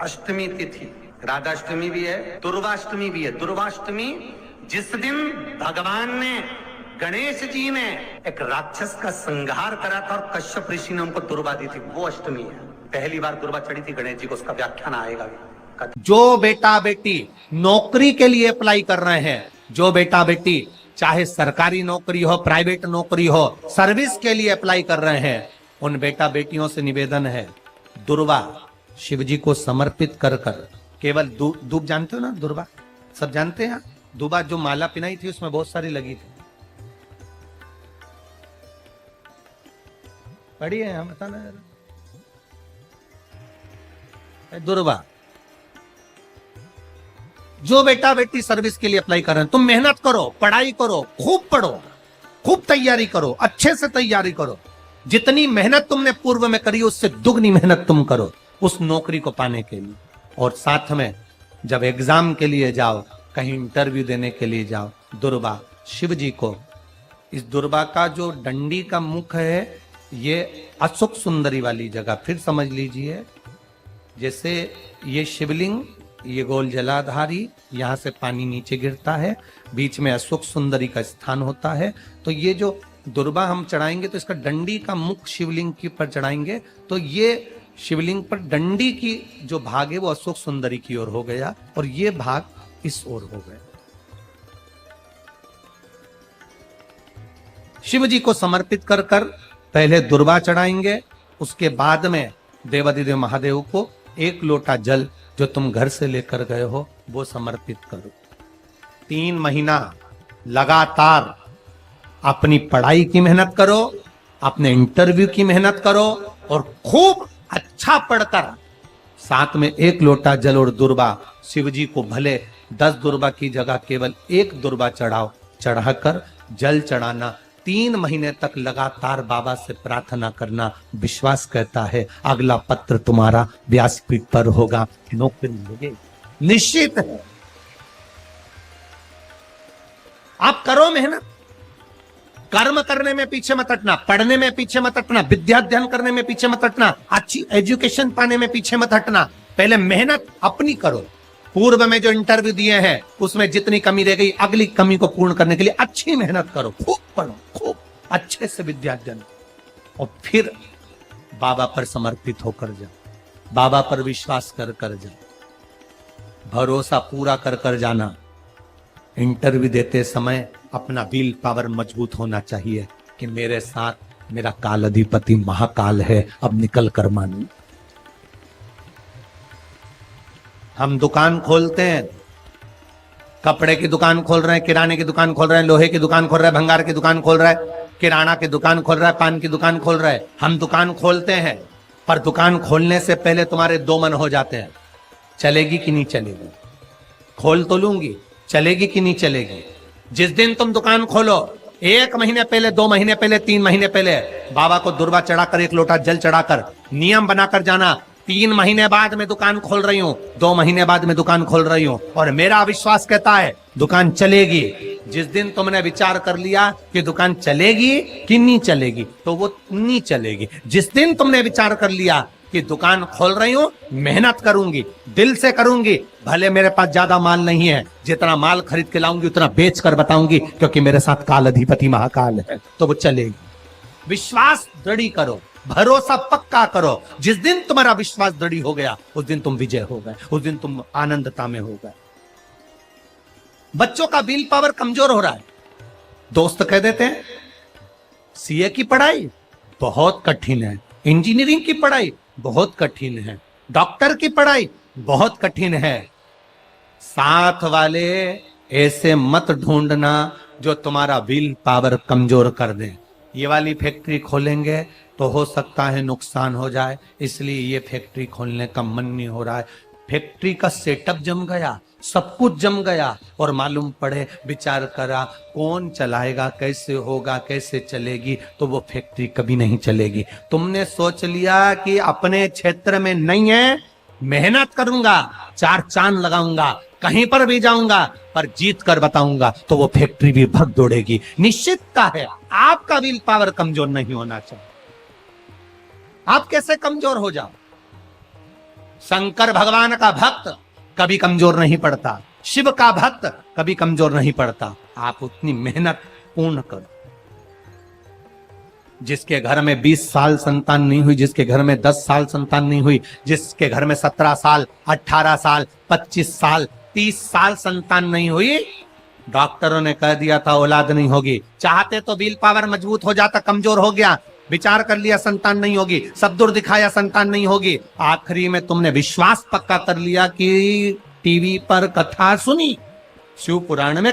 अष्टमी तिथि, राधाष्टमी भी है, दुर्वाष्टमी भी है। दुर्वाष्टमी जिस दिन भगवान ने, गणेश जी ने एक राक्षस का संहार करा था और कश्यप ऋषि ने उनको दुर्वा दी थी, वो अष्टमी है। पहली बार दुर्वा चढ़ी थी गणेश जी को, उसका व्याख्यान आएगा। जो बेटा बेटी नौकरी के लिए अप्लाई कर रहे हैं, जो बेटा बेटी चाहे सरकारी नौकरी हो, प्राइवेट नौकरी हो, सर्विस के लिए अप्लाई कर रहे हैं, उन बेटा बेटियों से निवेदन है, दुर्वा शिव जी को समर्पित कर कर, केवल दूब जानते हो ना, दुर्वा सब जानते हैं। दुबा जो माला पिनाई थी उसमें बहुत सारी लगी थी, पढ़ी है हम, बताना दुर्वा। जो बेटा बेटी सर्विस के लिए अप्लाई कर रहे हैं, तुम मेहनत करो, पढ़ाई करो, खूब पढ़ो, खूब तैयारी करो, अच्छे से तैयारी करो। जितनी मेहनत तुमने पूर्व में करी उससे दुगनी मेहनत तुम करो उस नौकरी को पाने के लिए। और साथ में जब एग्जाम के लिए जाओ, कहीं इंटरव्यू देने के लिए जाओ, दुर्वा शिव जी को, इस दुर्वा का जो डंडी का मुख है ये अशोक सुंदरी वाली जगह, फिर समझ लीजिए जैसे ये शिवलिंग, ये गोल जलाधारी, यहां से पानी नीचे गिरता है, बीच में अशोक सुंदरी का स्थान होता है। तो ये जो दुर्वा हम चढ़ाएंगे तो इसका डंडी का मुख शिवलिंग के पर चढ़ाएंगे, तो ये शिवलिंग पर डंडी की जो भाग है वो अशोक सुंदरी की ओर हो गया और ये भाग इस ओर हो गया। शिव जी को समर्पित कर कर पहले दुर्वा चढ़ाएंगे, उसके बाद में देवाधिदेव महादेव को एक लोटा जल जो तुम घर से लेकर गए हो वो समर्पित करो। 3 महीना लगातार अपनी पढ़ाई की मेहनत करो, अपने इंटरव्यू की मेहनत करो और खूब अच्छा पढ़कर साथ में 1 लोटा जल और दुर्वा शिव जी को, भले 10 दुर्वा की जगह केवल 1 दुर्वा चढ़ाओ, चढ़ाकर जल चढ़ाना। 3 महीने तक लगातार बाबा से प्रार्थना करना। विश्वास कहता है अगला पत्र तुम्हारा व्यासपीठ पर होगा, नौकरी मिलेगी, निश्चित है। आप करो मेहनत, कर्म करने में पीछे मत हटना, पढ़ने में पीछे मत हटना, विद्या अध्ययन करने में पीछे मत हटना, अच्छी एजुकेशन पाने में पीछे मत हटना। पहले मेहनत अपनी करो। पूर्व में जो इंटरव्यू दिए हैं उसमें जितनी कमी रह गई, अगली कमी को पूर्ण करने के लिए अच्छी मेहनत करो, खूब पढ़ो, खूब अच्छे से विद्या अध्ययन, और फिर बाबा पर समर्पित होकर जाओ, बाबा पर विश्वास कर कर जाओ, भरोसा पूरा कर कर जाना। इंटरव्यू देते समय अपना विल पावर मजबूत होना चाहिए कि मेरे साथ मेरा काल अधिपति महाकाल है, अब निकल कर मानू। हम दुकान खोलते हैं, कपड़े की दुकान खोल रहे हैं, किराने की दुकान खोल रहे हैं, लोहे की दुकान खोल रहे हैं, भंगार की दुकान खोल रहा है, किराना की दुकान खोल रहा है, पान की दुकान खोल रहा है। हम दुकान खोलते हैं, पर दुकान खोलने से पहले तुम्हारे 2 मन हो जाते हैं, चलेगी कि नहीं चलेगी, खोल तो लूंगी, चलेगी कि नहीं चलेगी। जिस दिन तुम दुकान खोलो 1 महीने पहले, 2 महीने पहले, 3 महीने पहले बाबा को दुर्वा चढ़ाकर 1 लोटा जल चढ़ाकर नियम बनाकर जाना, 3 महीने बाद में दुकान खोल रही हूं, 2 महीने बाद में दुकान खोल रही हूं और मेरा विश्वास कहता है दुकान चलेगी। जिस दिन तुमने विचार कर लिया कि दुकान चलेगी कि नहीं चलेगी, तो वो नहीं चलेगी। जिस दिन तुमने विचार कर लिया कि दुकान खोल रही हूं, मेहनत करूंगी, दिल से करूंगी, भले मेरे पास ज्यादा माल नहीं है, जितना माल खरीद के लाऊंगी उतना बेच कर बताऊंगी क्योंकि मेरे साथ काल अधिपति महाकाल है, तो वो चलेगी। विश्वास दृढ़ करो, भरोसा पक्का करो। जिस दिन तुम्हारा विश्वास दृढ़ हो गया उस दिन तुम विजय हो गए, उस दिन तुम आनंदता में हो गए। बच्चों का विल पावर कमजोर हो रहा है, दोस्त कह देते हैं सीए की पढ़ाई बहुत कठिन है, इंजीनियरिंग की पढ़ाई बहुत कठिन है, डॉक्टर की पढ़ाई बहुत कठिन है। साथ वाले ऐसे मत ढूंढना जो तुम्हारा विल पावर कमजोर कर दे। ये वाली फैक्ट्री खोलेंगे तो हो सकता है नुकसान हो जाए, इसलिए ये फैक्ट्री खोलने का मन नहीं हो रहा है। फैक्ट्री का सेटअप जम गया, सब कुछ जम गया और मालूम पड़े, विचार करा कौन चलाएगा, कैसे होगा, कैसे चलेगी, तो वो फैक्ट्री कभी नहीं चलेगी। तुमने सोच लिया कि अपने क्षेत्र में नहीं है, मेहनत करूंगा, 4 चांद लगाऊंगा, कहीं पर भी जाऊंगा, पर जीत कर बताऊंगा, तो वो फैक्ट्री भी भग दौड़ेगी। निश्चितता है आपका विल पावर कमजोर नहीं होना चाहिए। आप कैसे कमजोर हो जाओ? शंकर भगवान का भक्त कभी कमजोर नहीं पड़ता, शिव का भक्त कभी कमजोर नहीं पड़ता। आप उतनी मेहनत पूर्ण करो। जिसके घर में 20 साल संतान नहीं हुई, जिसके घर में 10 साल संतान नहीं हुई, जिसके घर में 17 साल, 18 साल, 25 साल, 30 साल संतान नहीं हुई, डॉक्टरों ने कह दिया था औलाद नहीं होगी। चाहते तो विल पावर मजबूत हो जाता, कमजोर हो गया, विचार कर लिया संतान नहीं होगी, सब दूर दिखाया संतान नहीं होगी, आखिरी में तुमने विश्वास पक्का कर लिया कि टीवी पर कथा सुनी, शिव पुराण में